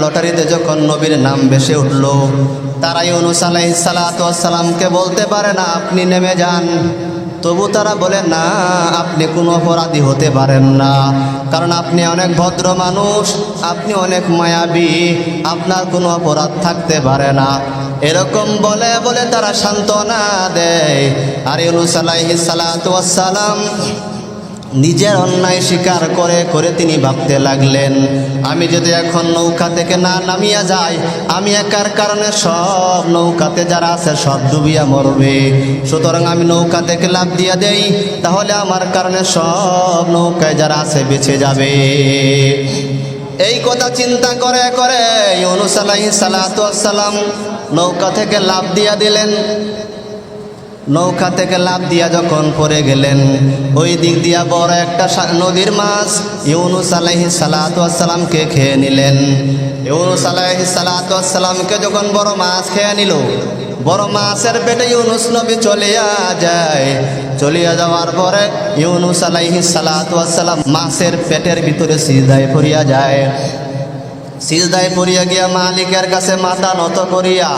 লটারিতে যখন নবীর নাম ভেসে উঠল, তারা ইউনূস আলাইহিস সালাতু ওয়াস সালামকে বলতে পারে না আপনি নেমে যান। তবু তারা বলে না, আপনি কোনো অপরাধী হতে পারেন না, কারণ আপনি অনেক ভদ্র মানুষ, আপনি অনেক মায়াবী, আপনার কোনো অপরাধ থাকতে পারে না। এরকম বলে বলে তারা সান্ত্বনা দেয়। আর ইউনূস আলাইহিস সালাতু ওয়াস সালাম নিজের অন্যায় স্বীকার করে করে তিনি ভাবতে লাগলেন, আমি যদি এখন নৌকা থেকে না নামিয়া যাই, আমি একার কারণে সব নৌকাতে যারা আছে সব ডুবিয়া মরবে। সুতরাং আমি নৌকা থেকে লাফ দিয়া দেই, তাহলে আমার কারণে সব নৌকায় যারা আছে বেঁচে যাবে। এই কথা চিন্তা করে করে ইউনূস আলাইহিস সালাতু ওয়াস সালাম নৌকা থেকে লাফ দিয়া দিলেন। নৌকা থেকে লাফ দিয়া যখন পড়ে গেলেন, ওই দিক দিয়া বড় একটা নদীর মাছ ইউনূস আলাইহিস সালাতু ওয়াস সালামকে খেয়ে নিলেন। ইউনূস আলাইহিস সালাতু ওয়াস সালামকে যখন বড় মাছ খেয়ে নিল, বড় মাছের পেটে ইউনূস নবী চলিয়া যায়। চলিয়া যাওয়ার পরে ইউনূস আলাইহিস সালাতু ওয়াস সালাম মাছের পেটের ভিতরে সিজদায় পড়িয়া যায়। সিজদায় পড়িয়া গিয়া মালিকের কাছে মাথা নত করিয়া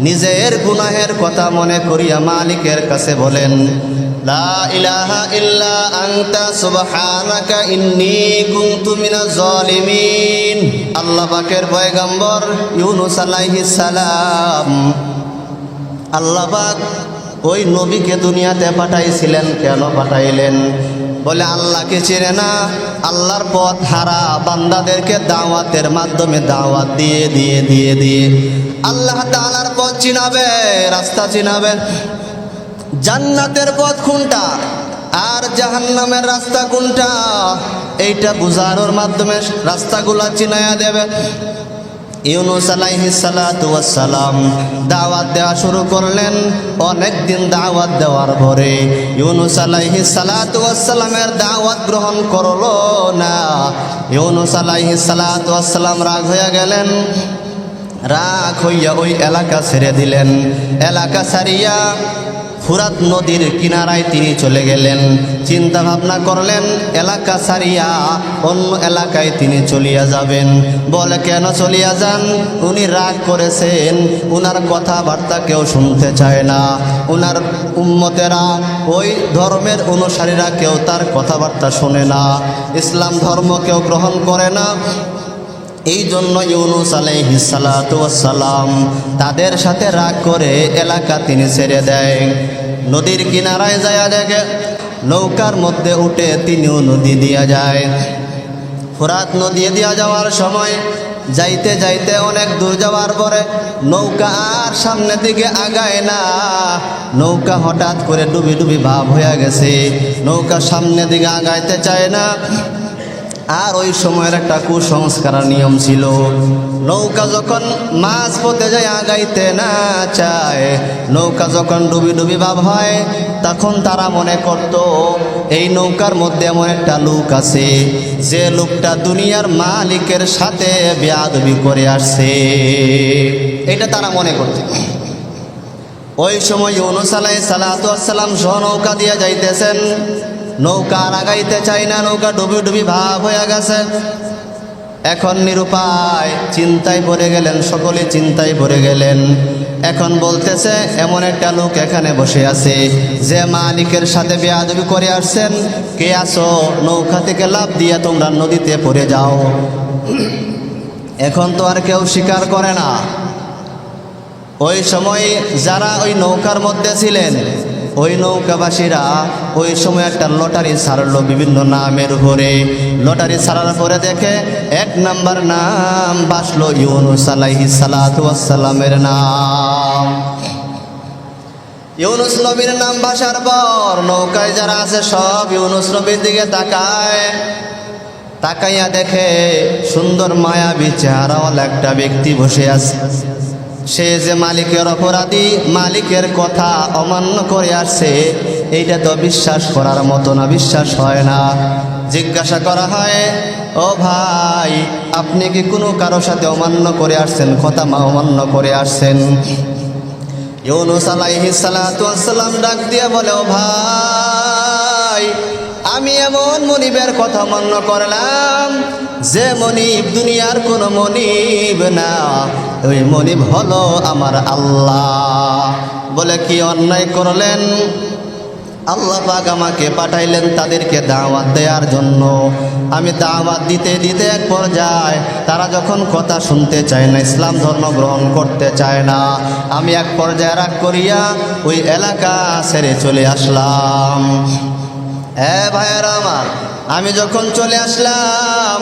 নিজের গুনাহের কথা মনে করিয়া মালিকের কাছে বলেন, লা ইলাহা ইল্লা আনতা সুবহানাকা ইন্নী কুনতু মিনাজ জালিমিন। আল্লাহ পাকের পয়গম্বর ইউনূস আলাইহিস সালাম, আল্লাহ পাক ওই নবীকে দুনিয়াতে পাঠাইছিলেন, কেন পাঠাইলেন? বলে আল্লাহকে চেনে না, আল্লাহর পথ হারা বান্দাদেরকে দাওয়াতের মাধ্যমে দাওয়াত দিয়ে দিয়ে দিয়ে দিয়ে আল্লাহ তাআলার পথ চিনাবে, রাস্তা চিনাবে। জান্নাতের পথ কোনটা আর জাহান্নামের রাস্তা কোনটা, এইটা বুঝানোর মাধ্যমে রাস্তাগুলা চিনায়া দেবে। ইউনূস আলাইহিস সালাতু ওয়াস সালাম দাওয়াত দেওয়া শুরু করলেন। অনেক দিন দাওয়াত দেওয়ার পরে ইউনূস আলাইহিস সালাতু ওয়াস সালামের দাওয়াত গ্রহণ করলো না। ইউনূস আলাইহিস সালাতু ওয়াস সালাম রাগ হয়ে গেলেন। রাগ হইয়া ওই এলাকা ছেড়ে দিলেন। এলাকা ছাড়িয়া ফুরাত নদীর কিনারায় তিনি চলে গেলেন। চিন্তা ভাবনা করলেন এলাকা ছাড়িয়া অন্য এলাকায় তিনি চলিয়া যাবেন। বলে কেন চলিয়া যান? উনি রাগ করেছেন, উনার কথাবার্তা কেউ শুনতে চায় না। উনার উম্মতেরা, ওই ধর্মের অনুসারীরা কেউ তার কথাবার্তা শোনে না, ইসলাম ধর্ম কেউ গ্রহণ করে না। এই জন্য ইউনূস আলাইহিস সালাতু ওয়াস সালাম তাদের সাথে রাগ করে এলাকা তিনি ছেড়ে দেয়। নদীর কিনারায় যায় দেখে নৌকার মধ্যে উঠে তিনিও নদী দিয়া যায়। ফুরাত নদী দিয়া যাওয়ার সময় যাইতে যাইতে অনেক দূর যাওয়ার পরে নৌকা আর সামনের দিকে আগায় না। নৌকা হঠাৎ করে ডুবি ডুবি ভাব হয়ে গেছে, নৌকা সামনের দিকে আগাইতে চায় না। আর ওই সময়ের একটা কুসংস্কার নিয়ম ছিল, নৌকা যখন মাঝ পথে যায় আগাইতে না চায়, নৌকা যখন ডুবি ডুবি ভাব হয়, তখন তারা মনে করত এই নৌকার মধ্যে এমন একটা লোক আছে যে লোকটা দুনিয়ার মালিকের সাথে বেয়াদবি করে আসছে, এটা তারা মনে করত। ওই সময় ইউনূস আলাইহিস সালাতু ওয়াস সালাম সহ নৌকা দিয়ে যাইতেছেন। নৌকা আর আগাইতে চাই না, নৌকা ডুবি ডুবি ভাব হয়ে গেছে। এখন নিরুপায়, চিন্তায় পড়ে গেলেন, সকলে চিন্তায় পড়ে গেলেন। এখন বলতেছে এমন একটা লোক এখানে বসে আছে যে মালিকের সাথে বেয়াদবি করে আসছেন, কে আসো? নৌকা থেকে লাফ দিয়ে তোমরা নদীতে পড়ে যাও। এখন তো আর কেউ স্বীকার করে না। ওই সময় যারা ওই নৌকার মধ্যে ছিলেন, ওই নৌকাবাসীরা ওই সময় একটা লটারি ছাড়লো বিভিন্ন নামের উপরে। লটারি ছাড়ার পরে দেখে 1 নাম্বার নাম বাসলো ইউনূস আলাইহিস সালাতু ওয়াস সালামের নাম। ইউনূস নবীর নাম বাসার পর নৌকায় যারা আছে সব ইউনূস নবীর দিকে তাকায়। তাকাইয়া দেখে সুন্দর মায়াবী চেহারাওয়ালা একটা ব্যক্তি বসে আছে। সে যে মালিকের অপরাধী, মালিকের কথা অমান্য করে আসছে, এইটা তো বিশ্বাস করার মতো না, বিশ্বাস হয় না। জিজ্ঞাসা করা হয়, ও ভাই, আপনি কি কোনো কারো সাথে অমান্য করে আসছেন, কথা অমান্য করে আসছেন? ইউনূস আলাইহিস সালাতু ওয়াস সালাম ডাক দিয়ে বলে, ও ভাই, আমি এমন মনিবের কথা অমান্য করলাম যে মনিব দুনিয়ার কোনো মনিব না, ওই মনিব হলো আমার আল্লাহ। বলে কি অন্যায় করলেন? আল্লাহ পাক আমাকে পাঠাইলেন তাদেরকে দাওয়াত দেওয়ার জন্য। আমি দাওয়াত দিতে দিতে এক পর্যায়ে তারা যখন কথা শুনতে চায় না, ইসলাম ধর্ম গ্রহণ করতে চায় না, আমি এক পর্যায়ে রাগ করিয়া ওই এলাকা ছেড়ে চলে আসলাম। ভাইয়েরা আমার, আমি যখন চলে আসলাম,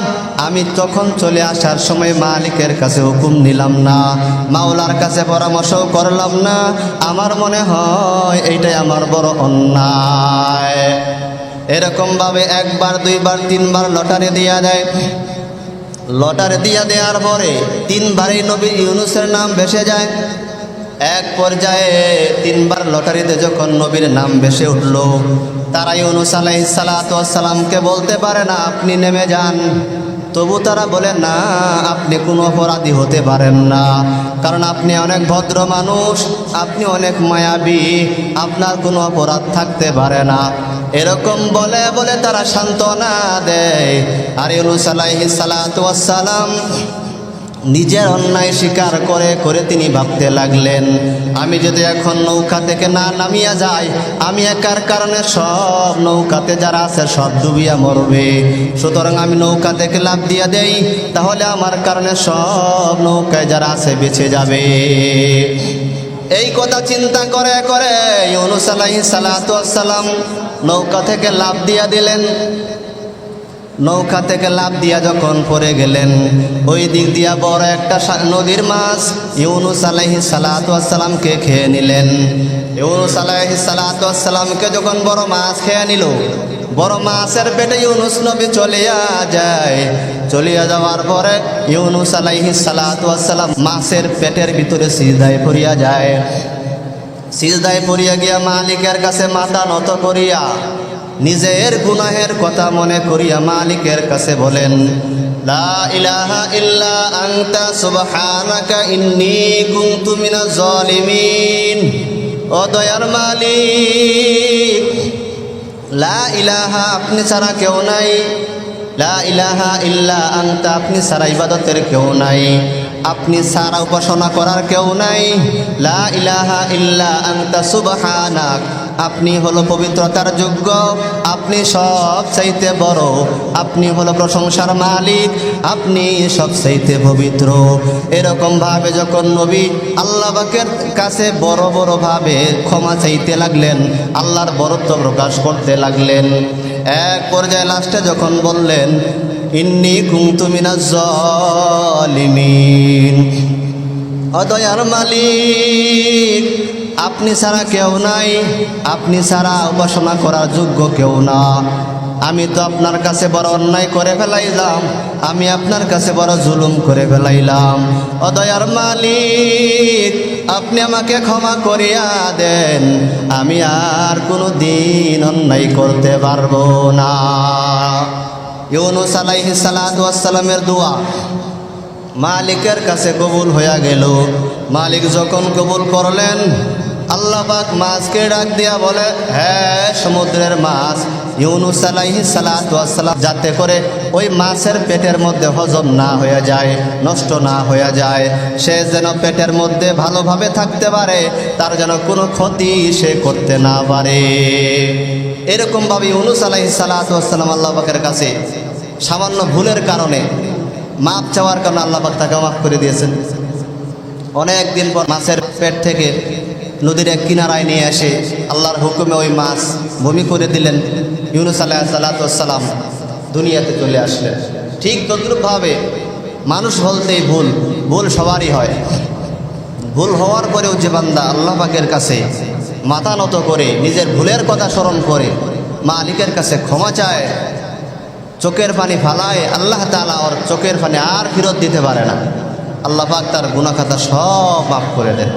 আমি তখন চলে আসার সময় মালিকের কাছে হুকুম নিলাম না, মাওলার কাছে পরামর্শ করলাম না। আমার মনে হয় এইটাই আমার বড় অন্যায়। এরকমভাবে একবার দুইবার তিনবার লটারি দিয়া দেয়। লটারি দিয়া দেওয়ার পরে তিনবারই নবী ইউনুসের নাম ভেসে যায়। এক পর্যায়ে তিনবার লটারিতে যখন নবীর নাম ভেসে উঠল, তারা ইউনুস আলাইহিস সালাতু ওয়াস সালামকে বলতে পারে না আপনি নেমে যান। তবু তারা বলে না, আপনি কোনো অপরাধী হতে পারেন না, কারণ আপনি অনেক ভদ্র মানুষ, আপনি অনেক মায়াবী, আপনার কোনো অপরাধ থাকতে পারে না। এরকম বলে বলে তারা সান্ত্বনা দেয়। আর ইউনুস আলাইহিস সালাতু ওয়াস সালাম নিজের অন্যায় স্বীকার করে করে তিনি ভাবতে লাগলেন, আমি যদি এখন নৌকা থেকে না নামিয়া যাই, আমি একার কারণে সব নৌকাতে যারা আছে সব ডুবিয়া মরবে। সুতরাং আমি নৌকা থেকে লাফ দিয়া দেই, তাহলে আমার কারণে সব নৌকায় যারা আছে বেঁচে যাবে। এই কথা চিন্তা করে করে ইউনুস আলাইহিস সালাতু ওয়াস সালাম নৌকা থেকে লাফ দিয়া দিলেন। নৌকা থেকে লাফ দিয়া যখন পড়ে গেলেন, ওই দিক দিয়া বড় একটা নদীর মাছ ইউনুস আলাইহিস সালাতু ওয়াস সালামকে খেয়ে নিলেন। ইউনুস আলাইহিস সালাতু ওয়াস সালামকে যখন বড় মাছ খেয়ে নিল, বড় মাছের পেটে ইউনুস নবী চলিয়া যায়। চলিয়া যাওয়ার পরে ইউনুস আলাইহিস সালাতু ওয়াস সালাম মাছের পেটের ভিতরে সিজদায় পড়িয়া যায়। সিজদায় পড়িয়া গিয়া মালিকের কাছে মাথা নত করিয়া নিজের গুনাহের কথা মনে করিয়া মালিকের কাছে বলেন, লা ইলাহা ইল্লা আনতা সুবহানাকা ইন্নী কুনতু মিনাজ জালিমিন। ও দয়ার মালিক, লা ইলাহা আপনি ছাড়া কেউ নাই, লা ইলাহা ইল্লা আনতা আপনি ছাড়া ইবাদতের কেউ নাই, আপনি ছাড়া উপাসনা করার কেউ নাই। লা ইলাহা ইল্লা আনতা সুবহানাক আপনি হলো পবিত্রতার যোগ্য, আপনি সব চাইতে বড়, আপনি হলো প্রশংসার মালিক, আপনি সব চাইতে পবিত্র। এরকম ভাবে যখন নবী আল্লাহ পাকের কাছে বড় বড় ভাবে ক্ষমা চাইতে লাগলেন, আল্লাহর বরত্ব প্রকাশ করতে লাগলেন। এক পর্যায়ে লাস্টে যখন বললেন, ইন্নী কুনতু মিনাজ জালিমিন, ও দয়ার মালিক আপনি ছাড়া কেউ নাই, আপনি ছাড়া উপাসনা করার যোগ্য কেউ না। আমি তো আপনার কাছে বড় অন্যায় করে ফেলাইলাম, আমি আপনার কাছে বড় জুলুম করে ফেলাইলাম। ও দয়ার মালিক আপনি আমাকে ক্ষমা করিয়া দেন, আমি আর কোনো দিন অন্যায় করতে পারবো না। ইউনুস আলাইহিস সালাতু ওয়াস সালামের দোয়া মালিকের কাছে কবুল হইয়া গেল। মালিক যখন কবুল করলেন, আল্লাহ পাক মাছকে ডাক দিয়া বলে, হ্যাঁ সমুদ্রের মাছ ইউনুস আলাইহিস সালাতু ওয়াস সালাম যাতে করে ওই মাছের পেটের মধ্যে হজম না হয়ে যায়, নষ্ট না হয়ে যায়, সে যেন পেটের মধ্যে ভালোভাবে থাকতে পারে, তার যেন কোনো ক্ষতি সে করতে না পারে। এরকমভাবে ইউনুস আলাইহিস সালাতু ওয়াস সালাম আল্লাহ পাকের কাছে সামান্য ভুলের কারণে মাপ চাওয়ার কারণে আল্লাহ পাক তাকে মাফ করে দিয়েছেন। অনেক দিন পর মাছের পেট থেকে নদীর এক কিনারায় নিয়ে এসে আল্লাহর হুকুমে ওই মাছ বমি করে দিলেন। ইউনুস আলাইহিস সালাতু ওয়াস সালাম দুনিয়াতে চলে আসলেন। ঠিক তদ্রূপভাবে মানুষ বলতেই ভুল, ভুল সবারই হয়। ভুল হওয়ার পরেও যে বান্দা আল্লাহ পাকের কাছে মাথা নত করে নিজের ভুলের কথা স্মরণ করে মালিকের কাছে ক্ষমা চায়, চোখের পানি ফালায়, আল্লাহ তাআলা ওর চোখের পানি আর ফেরত দিতে পারে না। আল্লাহ পাক তার গুনাহ খাতা সব মাফ করে দেন।